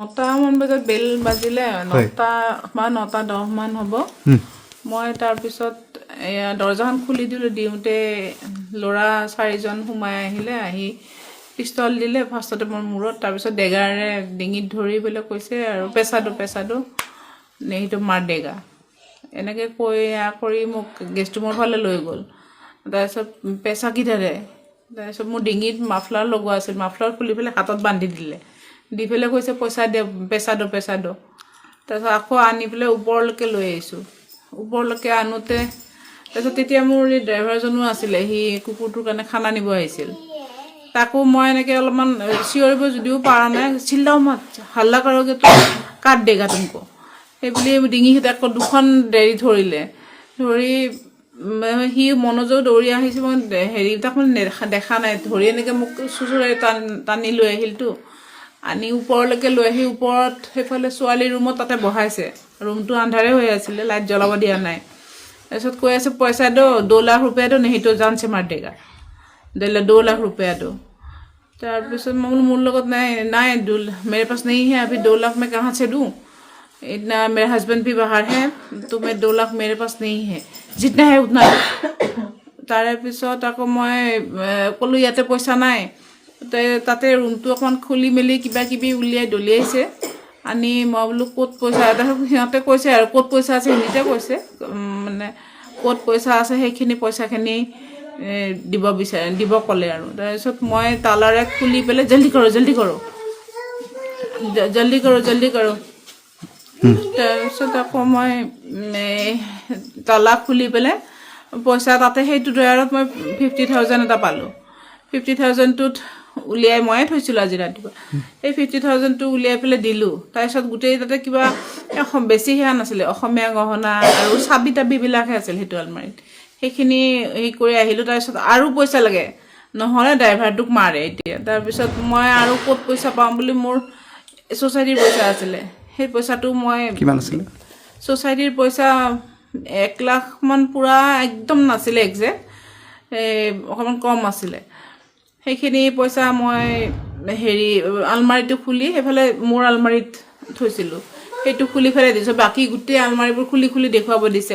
9মান বজাত বেল বাজিলে 9:10 হ'ব মই তাৰ পিছত দৰজাখন খুলি দিওঁতে ল'ৰা 4জন সোমাই আহিলে আহি পিস্তল দিলে ফাৰ্ষ্টতে মোৰ মূৰত তাৰ পিছত ডেগাৰে ডিঙিত ধৰিবলৈ কৈছে আৰু পেছাটো নেহিটো মাৰ ডেগা এনেকৈ কৰি মোক গেষ্ট ৰুমৰ ফালে লৈ গ'ল তাৰপিছত পেছা কিধাৰে তাৰপিছত মোৰ ডিঙিত মাফলাৰ লগোৱা আছিল মাফলাৰ খুলি পেলাই হাতত বান্ধি দিলে দি পেলাই কৈছে পইচা দে পেছাটো তাৰপিছত আকৌ আনি পেলাই ওপৰলৈকে লৈ আহিছোঁ ওপৰলৈকে আনোতে তাৰপিছত তেতিয়া মোৰ এই ড্ৰাইভাৰজনো আছিলে সি কুকুৰটোৰ কাৰণে খানা নিব আহিছিল তাকো মই এনেকৈ অলপমান চিঞৰিব যদিও পৰা নাই চিল্লাও মাত হাল্লা কৰোগে তো কাট দেগা তুমকো সেইবুলি ডিঙিত আকৌ দুখন দেৰি ধৰিলে ধৰি সি মনোযোগ দৌৰি আহিছে মই তাক মানে দেখা নাই ধৰি এনেকৈ মোক চুচুৰাই টানি লৈ আহিলতো আনি ওপৰলৈকে লৈ আহি ওপৰত সেইফালে ছোৱালীৰ ৰুমত তাতে বহাইছে ৰুমটো আন্ধাৰে হৈ আছিলে লাইট জ্বলাব দিয়া নাই তাৰপিছত কৈ আছে পইচা দো 2 লাখ रुपया दो नहीं तो जान से मार देगा 2 लाख रुपया दो তাৰপিছত মোৰ লগত নাই मेरे पास नहीं है अभी 2 लाख मैं कहाँ से दूँ इतना मेरा हस्बैंड भी बाहर है तो मैं 2 लाख मेरे पास नहीं है जितना है उतना तारे पिছত আকৌ মই ক'লো ইয়াতে পইচা নাই তাতে ৰুমটো অকণমান খুলি মেলি কিবা কিবি উলিয়াই দলিয়াইছে আনি মই বোলো ক'ত পইচা সিহঁতে কৈছে আৰু ক'ত পইচা আছে সিহঁতে কৈছে মানে ক'ত পইচা আছে সেইখিনি পইচাখিনি দিব ক'লে আৰু তাৰপিছত মই তালাৰে খুলি পেলাই জল্দি কৰক তাৰপিছত আকৌ মই তালা খুলি পেলাই পইচা তাতে সেইটো ড্ৰয়াৰত মই 50,000 এটা পালোঁ 50,000টোত উলিয়াই ময়ে থৈছিলোঁ আজি ৰাতিপুৱা এই 50,000টো উলিয়াই পেলাই দিলোঁ তাৰপিছত গোটেই তাতে কিবা বেছি সেয়া নাছিলে অসমীয়া গহনা আৰু চাবি তাবিবিলাকহে আছিল সেইটো আলমাৰীত সেইখিনি হেৰি কৰি আহিলোঁ তাৰপিছত আৰু পইচা লাগে নহ'লে ড্ৰাইভাৰটোক মাৰে এতিয়া তাৰপিছত মই আৰু ক'ত পইচা পাম বুলি মোৰ ছ'চাইটিৰ পইচা আছিলে সেই পইচাটো মই কিমান আছিলে ছ'চাইটিৰ পইচা 1 লাখমান পূৰা একদম নাছিলে একজেক্ট অকণমান কম আছিলে সেইখিনি পইচা মই আলমাৰীটো খুলি সেইফালে মোৰ আলমাৰীত থৈছিলোঁ সেইটো খুলি পেলাই দিছোঁ বাকী গোটেই আলমাৰীবোৰ খুলি দেখুৱাব দিছে